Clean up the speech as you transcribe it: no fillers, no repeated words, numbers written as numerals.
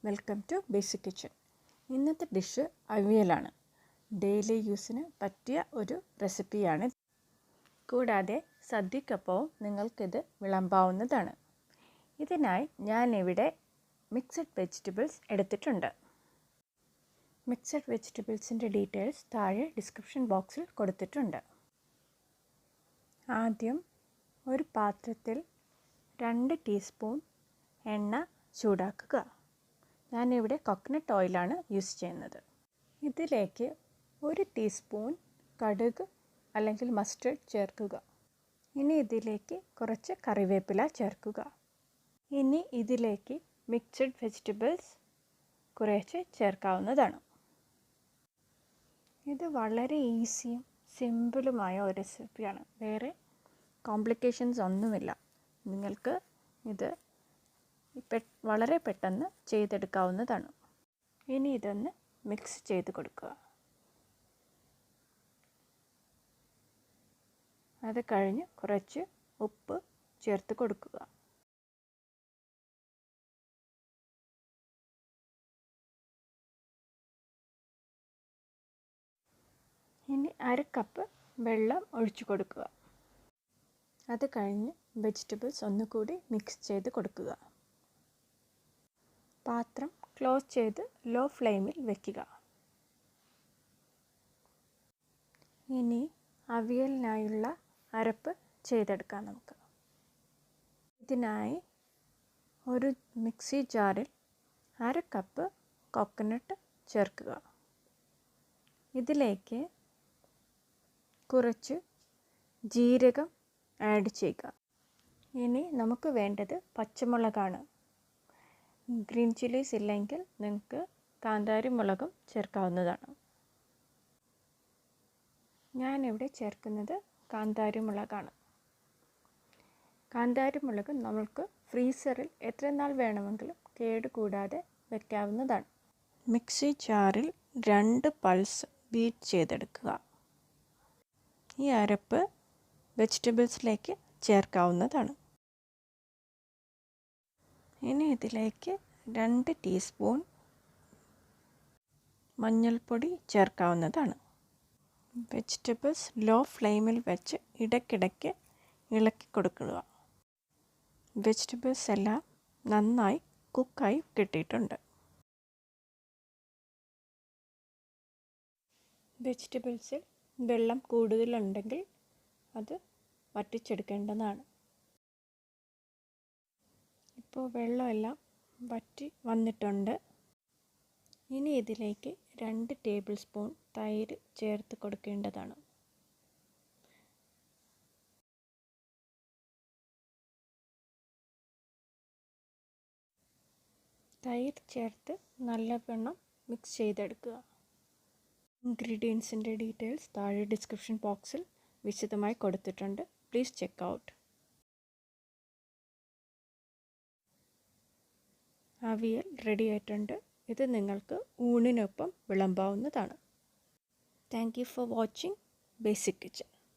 Welcome to basic kitchen. ഇന്നത്തെ dish അവിയലാണ്. Daily യൂസിന് പറ്റിയ ഒരു റെസിപ്പിയാണ്. കൂടാതെ സദ്യക്കൊപ്പവും നിങ്ങൾക്കിത് വിളമ്പാവുന്നതാണ്. ഇതിനായി ഞാനിവിടെ മിക്സഡ് വെജിറ്റബിൾസ് എടുത്തിട്ടുണ്ട്. മിക്സഡ് വെജിറ്റബിൾസിൻ്റെ ഡീറ്റെയിൽസ് താഴെ ഡിസ്ക്രിപ്ഷൻ ബോക്സിൽ കൊടുത്തിട്ടുണ്ട്. ആദ്യം ഒരു പാത്രത്തിൽ 2 ടീസ്പൂൺ എണ്ണ ചൂടാക്കുക. ഞാനിവിടെ കോക്കനട്ട് ഓയിലാണ് യൂസ് ചെയ്യുന്നത്. ഇതിലേക്ക് 1 ടീസ്പൂൺ കടുക് അല്ലെങ്കിൽ മസ്റ്റർഡ് ചേർക്കുക. ഇനി ഇതിലേക്ക് കുറച്ച് കറിവേപ്പില ചേർക്കുക. ഇനി ഇതിലേക്ക് മിക്സഡ് വെജിറ്റബിൾസ് കുറേശ്ശെ ചേർക്കാവുന്നതാണ്. ഇത് വളരെ ഈസിയും സിമ്പിളുമായ ഒരു റെസിപ്പിയാണ്. വേറെ കോംപ്ലിക്കേഷൻസ് ഒന്നുമില്ല. നിങ്ങൾക്ക് ഇത് വളരെ പെട്ടെന്ന് ചെയ്തെടുക്കാവുന്നതാണ്. ഇനി ഇതൊന്ന് മിക്സ് ചെയ്ത് കൊടുക്കുക. അത് കഴിഞ്ഞ് കുറച്ച് ഉപ്പ് ചേർത്ത് കൊടുക്കുക. ഇനി 1/2 കപ്പ് വെള്ളം ഒഴിച്ചു കൊടുക്കുക. അത് കഴിഞ്ഞ് വെജിറ്റബിൾസ് ഒന്നുകൂടി മിക്സ് ചെയ്ത് കൊടുക്കുക. പാത്രം ക്ലോസ് ചെയ്ത് ലോ ഫ്ലെയിമിൽ വയ്ക്കുക. ഇനി അവിയലിനായുള്ള അരപ്പ് ചെയ്തെടുക്കാം നമുക്ക്. ഇതിനായി ഒരു മിക്സി ജാറിൽ 1/2 കപ്പ് കോക്കനട്ട് ചേർക്കുക. ഇതിലേക്ക് കുറച്ച് ജീരകം ആഡ് ചെയ്യുക. ഇനി നമുക്ക് വേണ്ടത് പച്ചമുളകാണ്. ഗ്രീൻ ചില്ലീസ് ഇല്ലെങ്കിൽ നിങ്ങൾക്ക് കാന്താരി മുളകും ചേർക്കാവുന്നതാണ്. ഞാനിവിടെ ചേർക്കുന്നത് കാന്താരി മുളകാണ്. കാന്താരി മുളക് നമ്മൾക്ക് ഫ്രീസറിൽ എത്ര നാൾ വേണമെങ്കിലും കേടുകൂടാതെ വയ്ക്കാവുന്നതാണ്. മിക്സി ജാറിൽ 2 പൾസ് ബീറ്റ് ചെയ്തെടുക്കുക. ഈ അരപ്പ് വെജിറ്റബിൾസിലേക്ക് ചേർക്കാവുന്നതാണ്. ഇനി ഇതിലേക്ക് 2 ടീസ്പൂൺ മഞ്ഞൾപ്പൊടി ചേർക്കാവുന്നതാണ്. വെജിറ്റബിൾസ് ലോ ഫ്ലെയിമിൽ വെച്ച് ഇടയ്ക്കിടയ്ക്ക് ഇളക്കി കൊടുക്കുക. വെജിറ്റബിൾസ് എല്ലാം നന്നായി കുക്കായി കിട്ടിയിട്ടുണ്ട്. വെജിറ്റബിൾസിൽ വെള്ളം കൂടുതലുണ്ടെങ്കിൽ അത് വറ്റിച്ചെടുക്കേണ്ടതാണ്. ഇപ്പോൾ വെള്ളമെല്ലാം വറ്റി വന്നിട്ടുണ്ട്. ഇനി ഇതിലേക്ക് 2 ടേബിൾ സ്പൂൺ തൈര് ചേർത്ത് കൊടുക്കേണ്ടതാണ്. തൈര് ചേർത്ത് നല്ലവണ്ണം മിക്സ് ചെയ്തെടുക്കുക. ഇൻഗ്രീഡിയൻസിൻ്റെ ഡീറ്റെയിൽസ് താഴെ ഡിസ്ക്രിപ്ഷൻ ബോക്സിൽ വിശദമായി കൊടുത്തിട്ടുണ്ട്. Please check out. Avial ready ആയിട്ടുണ്ട്. ഇത് നിങ്ങൾക്ക് ഊണിനൊപ്പം വിളമ്പാവുന്നതാണ്. Thank you for watching basic kitchen.